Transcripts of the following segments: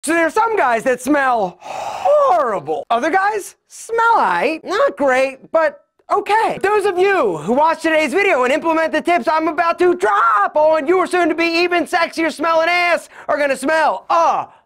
So there are some guys that smell horrible. Other guys smell aight, not great, but okay. Those of you who watch today's video and implement the tips I'm about to drop on your soon-to-be even sexier smelling ass are gonna smell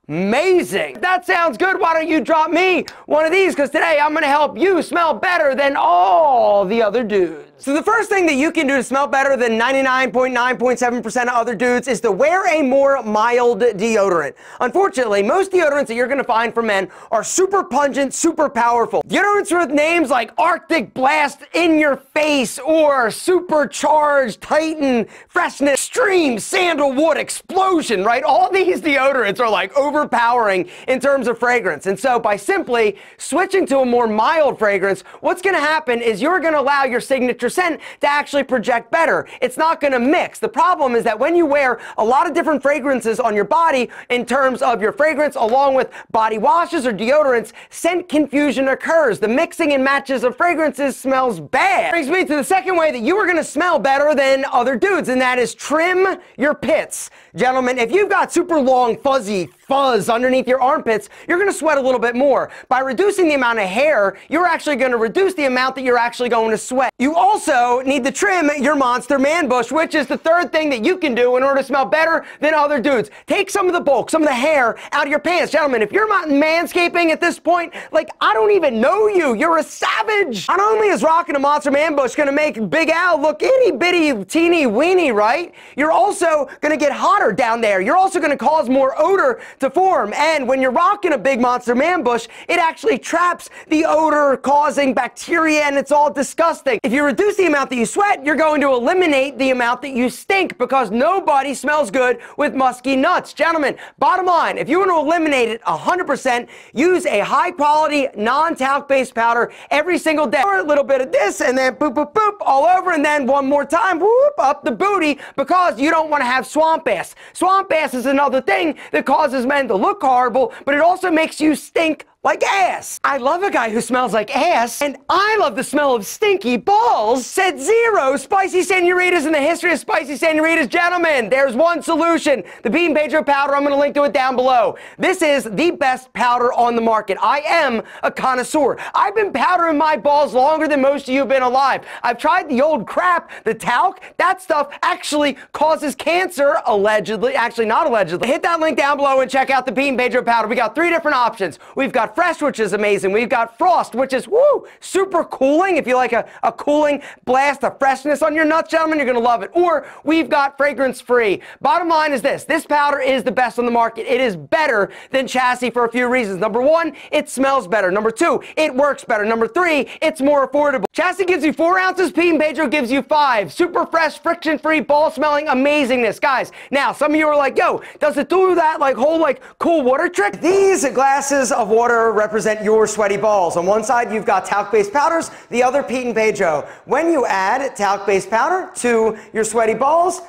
amazing. If that sounds good, why don't you drop me one of these? Because today I'm gonna help you smell better than all the other dudes. So the first thing that you can do to smell better than 99.9.7% of other dudes is to wear a more mild deodorant. Unfortunately, most deodorants that you're gonna find for men are super pungent, super powerful. Deodorants with names like Arctic Blast, In Your Face, or Supercharged, Titan, Freshness, Extreme, Sandalwood, Explosion, right? All these deodorants are like overpowering in terms of fragrance. And so by simply switching to a more mild fragrance, what's gonna happen is you're gonna allow your signature scent to actually project better. It's not gonna mix. The problem is that when you wear a lot of different fragrances on your body in terms of your fragrance along with body washes or deodorants, scent confusion occurs. The mixing and matches of fragrances smells bad. Brings me to the second way that you are gonna smell better than other dudes, and that is trim your pits. Gentlemen, if you've got super long fuzzy fuzz underneath your armpits, you're gonna sweat a little bit more. By reducing the amount of hair, you're actually gonna reduce the amount that you're actually going to sweat. You also need to trim your monster man bush, which is the third thing that you can do in order to smell better than other dudes. Take some of the bulk, some of the hair out of your pants. Gentlemen, if you're not manscaping at this point, like, I don't even know you. You're a savage. Not only is rocking a monster man bush gonna make Big Al look itty bitty teeny weeny, right? You're also gonna get hotter down there. You're also gonna cause more odor to form, and when you're rocking a big monster man bush, it actually traps the odor causing bacteria, and it's all disgusting. If you reduce the amount that you sweat, you're going to eliminate the amount that you stink, because nobody smells good with musky nuts. Gentlemen, bottom line, if you want to eliminate it 100%, use a high quality non-talc-based powder every single day. Or a little bit of this, and then boop boop boop all over, and then one more time, whoop, up the booty, because you don't want to have swamp ass. Swamp ass is another thing that causes men to look horrible, but it also makes you stink like ass. I love a guy who smells like ass, and I love the smell of stinky balls. Said zero spicy senoritas in the history of spicy senoritas. Gentlemen, there's one solution. The Pedro powder, I'm gonna link to it down below. This is the best powder on the market. I am a connoisseur. I've been powdering my balls longer than most of you have been alive. I've tried the old crap, the talc. That stuff actually causes cancer, allegedly. Actually, not allegedly. Hit that link down below and check out the Pedro powder. We got 3 different options. We've got Fresh, which is amazing. We've got Frost, which is, woo, super cooling. If you like a cooling blast of freshness on your nuts, gentlemen, you're going to love it. Or we've got fragrance-free. Bottom line is this powder is the best on the market. It is better than Chassis for a few reasons. Number 1, it smells better. Number 2, it works better. Number 3, it's more affordable. Chassis gives you 4 ounces. Pedro gives you 5. Super fresh, friction-free, ball-smelling amazingness. Guys, now, some of you are like, yo, does it do that whole cool water trick? These glasses of water represent your sweaty balls. On one side, you've got talc-based powders, the other Pedro. When you add talc-based powder to your sweaty balls,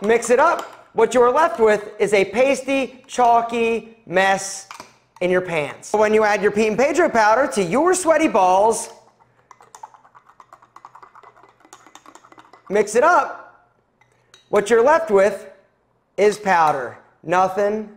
mix it up, what you're left with is a pasty, chalky mess in your pants. When you add your Pedro powder to your sweaty balls, mix it up, what you're left with is powder. Nothing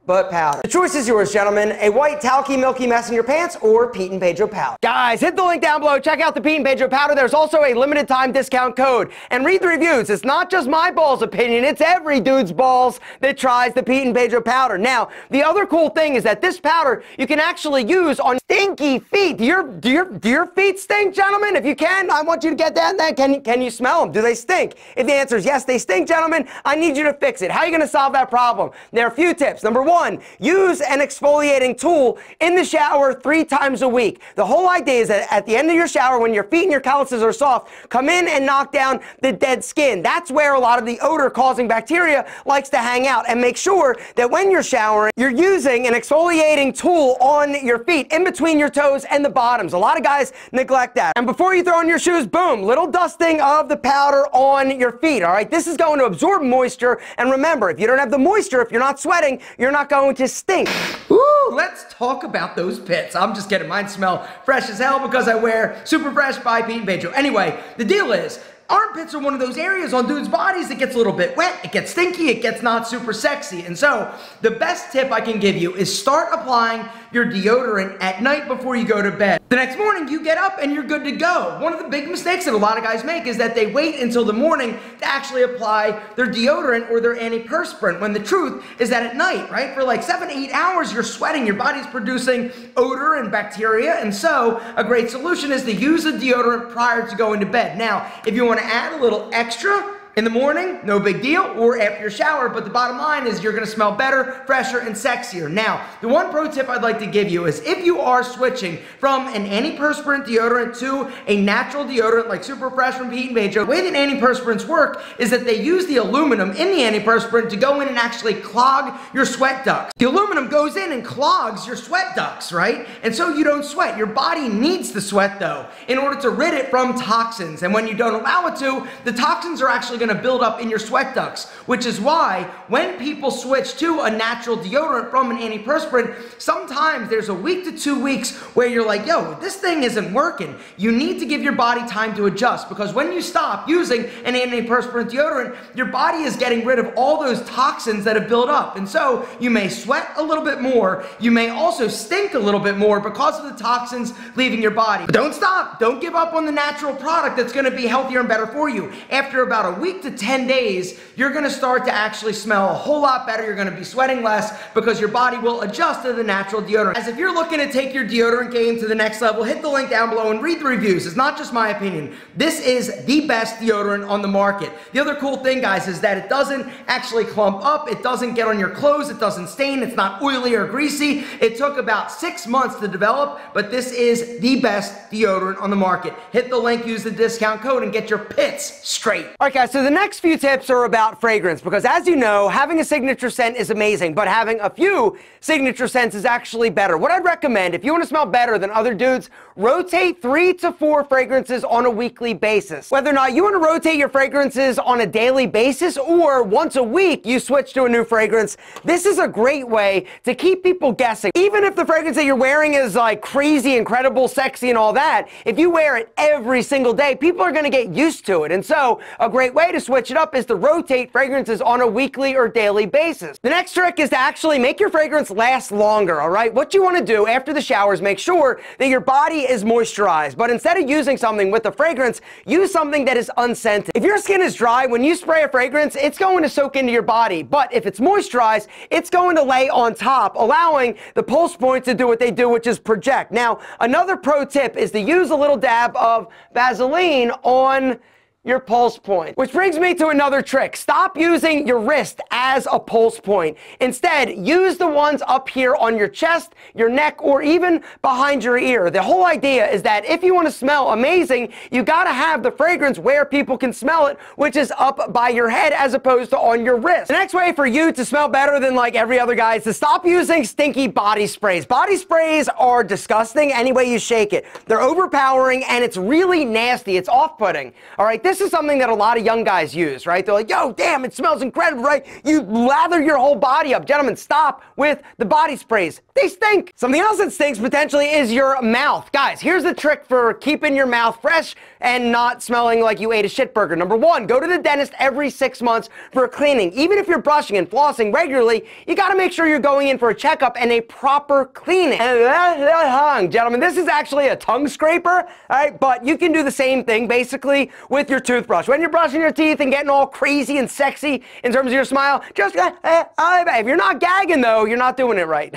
but powder. The choice is yours, gentlemen. A white, talky, milky mess in your pants, or Pedro powder. Guys, hit the link down below. Check out the Pedro powder. There's also a limited time discount code. And read the reviews. It's not just my balls opinion. It's every dude's balls that tries the Pedro powder. Now, the other cool thing is that this powder you can actually use on stinky feet. Do your feet stink, gentlemen? If you can, I want you to get that. Can you smell them? Do they stink? If the answer is yes, they stink, gentlemen, I need you to fix it. How are you going to solve that problem? There are a few tips. Number 1, use an exfoliating tool in the shower 3 times a week. The whole idea is that at the end of your shower, when your feet and your calluses are soft, come in and knock down the dead skin. That's where a lot of the odor-causing bacteria likes to hang out. And make sure that when you're showering, you're using an exfoliating tool on your feet, in between your toes and the bottoms. A lot of guys neglect that. And before you throw on your shoes, boom, little dusting of the powder on your feet, all right? This is going to absorb moisture. And remember, if you don't have the moisture, if you're not sweating, you're not going to stink. Ooh, let's talk about those pits. I'm just kidding. Mine smell fresh as hell because I wear Super Fresh by Pedro. Anyway, the deal is, armpits are one of those areas on dudes' bodies that gets a little bit wet, it gets stinky, it gets not super sexy. And so the best tip I can give you is start applying your deodorant at night before you go to bed. The next morning you get up and you're good to go. One of the big mistakes that a lot of guys make is that they wait until the morning to actually apply their deodorant or their antiperspirant, when the truth is that at night, right, for like 7 to 8 hours you're sweating, your body's producing odor and bacteria, and so a great solution is to use a deodorant prior to going to bed. Now, if you want to add a little extra in the morning, no big deal, or after your shower, but the bottom line is you're gonna smell better, fresher, and sexier. Now, the one pro tip I'd like to give you is if you are switching from an antiperspirant deodorant to a natural deodorant like Super Fresh from Pete and Pedro, the way that antiperspirants work is that they use the aluminum in the antiperspirant to go in and actually clog your sweat ducts. The aluminum goes in and clogs your sweat ducts, right? And so you don't sweat. Your body needs to sweat though, in order to rid it from toxins. And when you don't allow it to, the toxins are actually gonna build up in your sweat ducts, which is why when people switch to a natural deodorant from an antiperspirant, sometimes there's a week to 2 weeks where you're like, yo, this thing isn't working. You need to give your body time to adjust, because when you stop using an antiperspirant deodorant, your body is getting rid of all those toxins that have built up. And so you may sweat a little bit more, you may also stink a little bit more because of the toxins leaving your body. But don't stop, don't give up on the natural product that's gonna be healthier and better for you. After about a week to 10 days, you're gonna start to actually smell a whole lot better. You're gonna be sweating less because your body will adjust to the natural deodorant. As if you're looking to take your deodorant game to the next level, hit the link down below and read the reviews. It's not just my opinion. This is the best deodorant on the market. The other cool thing, guys, is that it doesn't actually clump up, it doesn't get on your clothes, it doesn't stain, it's not oily or greasy. It took about 6 months to develop, but this is the best deodorant on the market. Hit the link, use the discount code, and get your pits straight. All right, guys, so the next few tips are about fragrance, because as you know, having a signature scent is amazing, but having a few signature scents is actually better. What I'd recommend, if you want to smell better than other dudes, rotate 3 to 4 fragrances on a weekly basis. Whether or not you want to rotate your fragrances on a daily basis or once a week you switch to a new fragrance, this is a great way to keep people guessing. Even if the fragrance that you're wearing is like crazy, incredible, sexy, and all that, if you wear it every single day, people are going to get used to it. And so a great way to switch it up is to rotate fragrances on a weekly or daily basis. The next trick is to actually make your fragrance last longer, all right? What you want to do after the shower is make sure that your body is moisturized, but instead of using something with a fragrance, use something that is unscented. If your skin is dry, when you spray a fragrance, it's going to soak into your body, but if it's moisturized, it's going to lay on top, allowing the pulse points to do what they do, which is project. Now, another pro tip is to use a little dab of Vaseline on your pulse point. Which brings me to another trick. Stop using your wrist as a pulse point. Instead, use the ones up here on your chest, your neck, or even behind your ear. The whole idea is that if you want to smell amazing, you gotta have the fragrance where people can smell it, which is up by your head as opposed to on your wrist. The next way for you to smell better than like every other guy is to stop using stinky body sprays. Body sprays are disgusting any way you shake it. They're overpowering and it's really nasty. It's off-putting. All right, this is something that a lot of young guys use, right? They're like, yo, damn, it smells incredible, right? You lather your whole body up. Gentlemen, stop with the body sprays. They stink. Something else that stinks potentially is your mouth. Guys, here's the trick for keeping your mouth fresh and not smelling like you ate a shit burger. Number 1, go to the dentist every 6 months for a cleaning. Even if you're brushing and flossing regularly, you gotta make sure you're going in for a checkup and a proper cleaning. Gentlemen, this is actually a tongue scraper, all right? But you can do the same thing basically with your toothbrush. When you're brushing your teeth and getting all crazy and sexy in terms of your smile, just, if you're not gagging though, you're not doing it right.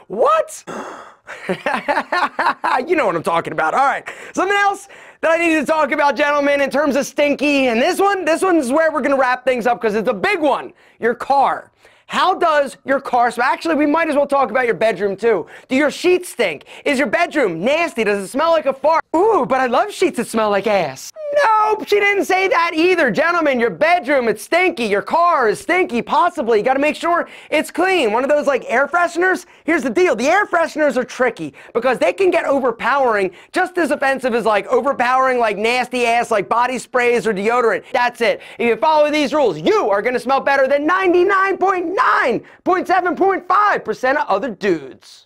What? You know what I'm talking about. All right, something else that I need to talk about, gentlemen, in terms of stinky, and this one's where we're gonna wrap things up because it's a big one, your car. How does your car smell? Actually, we might as well talk about your bedroom too. Do your sheets stink? Is your bedroom nasty? Does it smell like a fart? Ooh, but I love sheets that smell like ass. Nope, she didn't say that either. Gentlemen, your bedroom, it's stinky. Your car is stinky, possibly. You gotta make sure it's clean. One of those like air fresheners, here's the deal. The air fresheners are tricky because they can get overpowering, just as offensive as like overpowering like nasty ass like body sprays or deodorant. That's it. If you follow these rules, you are gonna smell better than 99.9.7.5% of other dudes.